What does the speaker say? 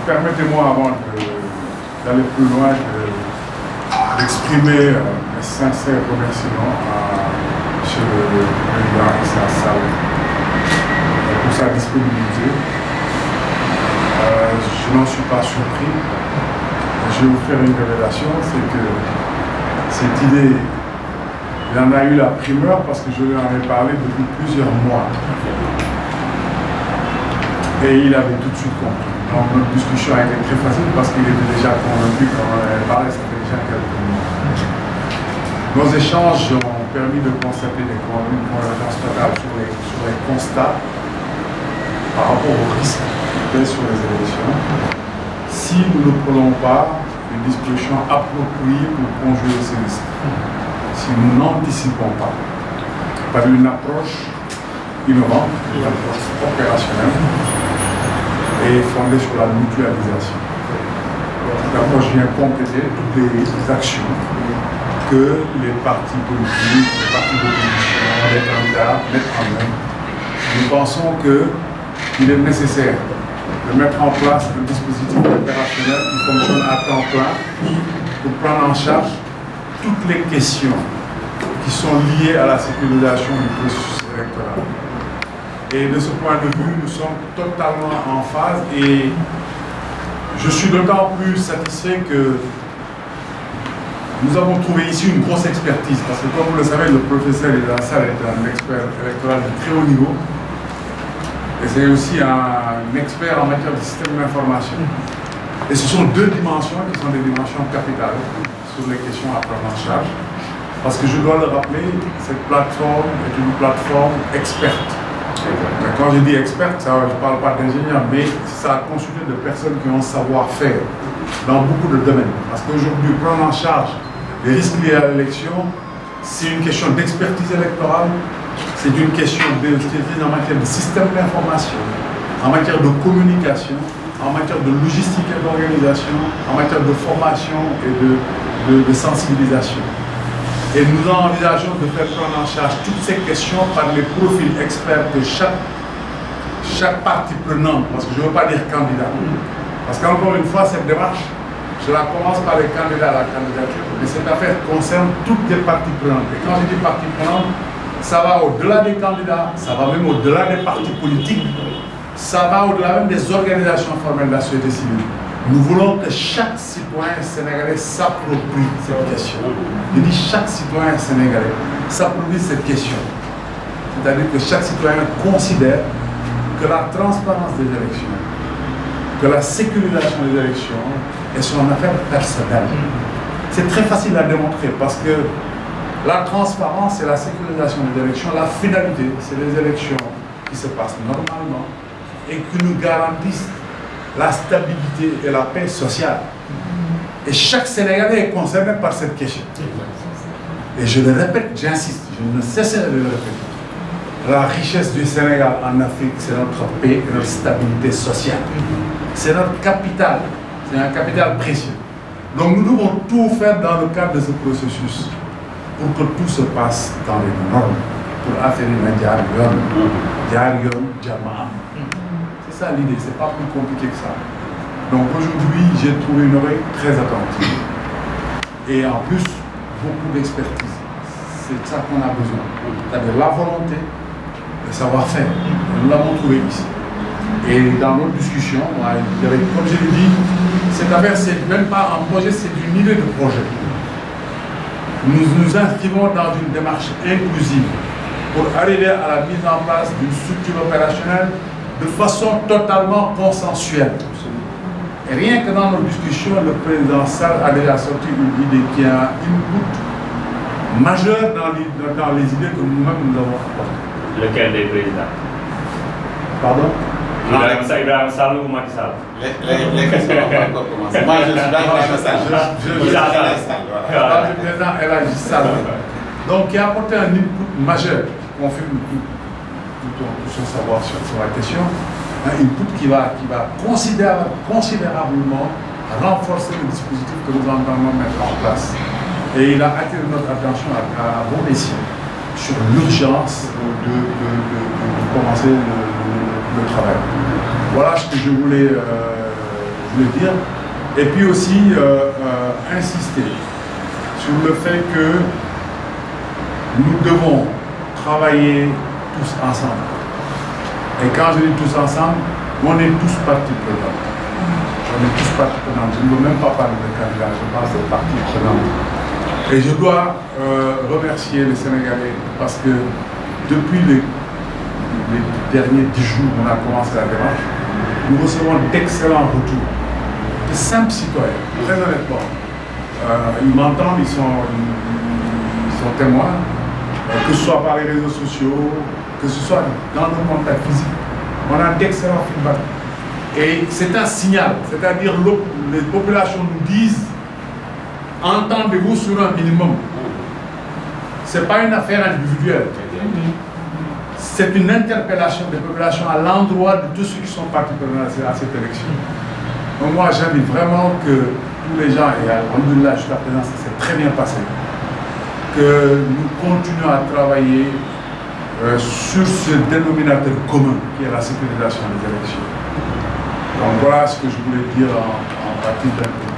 permettez-moi, avant d'aller plus loin, d'exprimer mes sincères remerciements à M. le Président Issa Sall pour sa disponibilité. Je n'en suis pas surpris. Je vais vous faire une révélation, c'est que cette idée, il en a eu la primeur parce que je lui en ai parlé depuis plusieurs mois. Et il avait tout de suite compris. Donc notre discussion a été très facile parce qu'il était déjà convaincu quand on avait parlé, ça fait déjà quelques mois. Nos échanges ont permis de constater une convergence totale sur les constats par rapport aux risques qui pèsent sur les élections. Si nous ne prenons pas une disposition appropriée pour conjurer ces risques, si nous n'anticipons pas par une approche innovante, une approche opérationnelle et fondée sur la mutualisation. Cette approche vient compléter toutes les actions que les partis politiques, les partis d'opposition, les candidats mettent en œuvre. Nous pensons qu'il est nécessaire de mettre en place un dispositif opérationnel qui fonctionne à temps plein pour prendre en charge toutes les questions qui sont liées à la sécurisation du processus électoral. Et de ce point de vue, nous sommes totalement en phase et je suis d'autant plus satisfait que nous avons trouvé ici une grosse expertise parce que comme vous le savez, le professeur Issa Sall est un expert électoral de très haut niveau et c'est aussi un expert en matière de système d'information. Et ce sont deux dimensions qui sont des dimensions capitales sur les questions à prendre en charge. Parce que je dois le rappeler, cette plateforme est une plateforme experte. Mais quand je dis experte, je ne parle pas d'ingénieur, mais ça a consulté de personnes qui ont un savoir-faire dans beaucoup de domaines. Parce qu'aujourd'hui, prendre en charge les risques liés à l'élection, c'est une question d'expertise électorale, c'est une question d'expertise en matière de système d'information, en matière de communication, en matière de logistique et d'organisation, en matière de formation et de sensibilisation. Et nous envisageons de faire prendre en charge toutes ces questions par les profils experts de chaque partie prenante, parce que je ne veux pas dire candidat. Parce qu'encore une fois, cette démarche, je la commence par les candidats à la candidature, mais cette affaire concerne toutes les parties prenantes. Et quand je dis parties prenantes, ça va au-delà des candidats, ça va même au-delà des partis politiques, ça va au-delà même des organisations formelles de la société civile. Nous voulons que chaque citoyen sénégalais s'approprie cette question. Je dis chaque citoyen sénégalais s'approprie cette question. C'est-à-dire que chaque citoyen considère que la transparence des élections, que la sécurisation des élections est son affaire personnelle. C'est très facile à démontrer parce que la transparence et la sécurisation des élections, la finalité, c'est les élections qui se passent normalement et qui nous garantissent la stabilité et la paix sociale. Et chaque Sénégalais est concerné par cette question. Et je le répète, j'insiste, je ne cesserai de le répéter. La richesse du Sénégal en Afrique, c'est notre paix et notre stabilité sociale. C'est notre capital, c'est un capital précieux. Donc nous devons tout faire dans le cadre de ce processus pour que tout se passe dans les normes, pour affaire c'est ça l'idée, c'est pas plus compliqué que ça. Donc aujourd'hui, j'ai trouvé une oreille très attentive et en plus, beaucoup d'expertise. C'est de ça qu'on a besoin. C'est-à-dire la volonté, le savoir-faire. Nous l'avons trouvé ici. Et dans notre discussion, comme je l'ai dit, cette affaire, c'est même pas un projet, c'est une idée de projet. Nous nous inscrivons dans une démarche inclusive pour arriver à la mise en place d'une structure opérationnelle de façon totalement consensuelle. Et rien que dans nos discussions, le président Sall a déjà sorti une idée qui a un input majeur dans les idées que nous-mêmes nous avons apportées. Lequel des présidents? Pardon? Ibrahim Sall ou Macky Sall? Les questions n'ont pas encore commencé. Moi, je suis d'accord avec Sall. Le président El Hadji Sall. Donc, qui a apporté un input majeur, qui confirme tout son savoir sur la question, un input qui va considérablement renforcer le dispositif que nous entendons mettre en place. Et il a attiré notre attention à bon escient sur l'urgence de commencer le travail. Voilà ce que je voulais je voulais dire. Et puis aussi insister sur le fait que nous devons travailler tous ensemble. Et quand je dis tous ensemble, on est tous partie prenante. On est tous partie prenante. Je ne veux même pas parler de candidats, je parle de partie prenante. Et je dois remercier les Sénégalais parce que depuis les derniers 10 jours où on a commencé la démarche, nous recevons d'excellents retours, de simples citoyens, très honnêtement. Ils m'entendent, ils sont témoins, que ce soit par les réseaux sociaux, que ce soit dans le contact physique. On a d'excellents feedbacks. Et c'est un signal, c'est-à-dire les populations nous disent entendez-vous sur un minimum. Ce n'est pas une affaire individuelle. C'est une interpellation des populations à l'endroit de tous ceux qui sont partis à cette élection. Donc moi j'invite vraiment que tous les gens, et alhamdoulilah jusqu'à présent ça s'est très bien passé, que nous continuons à travailler sur ce dénominateur commun qui est la sécurisation des élections. Donc voilà ce que je voulais dire en partie d'introduction.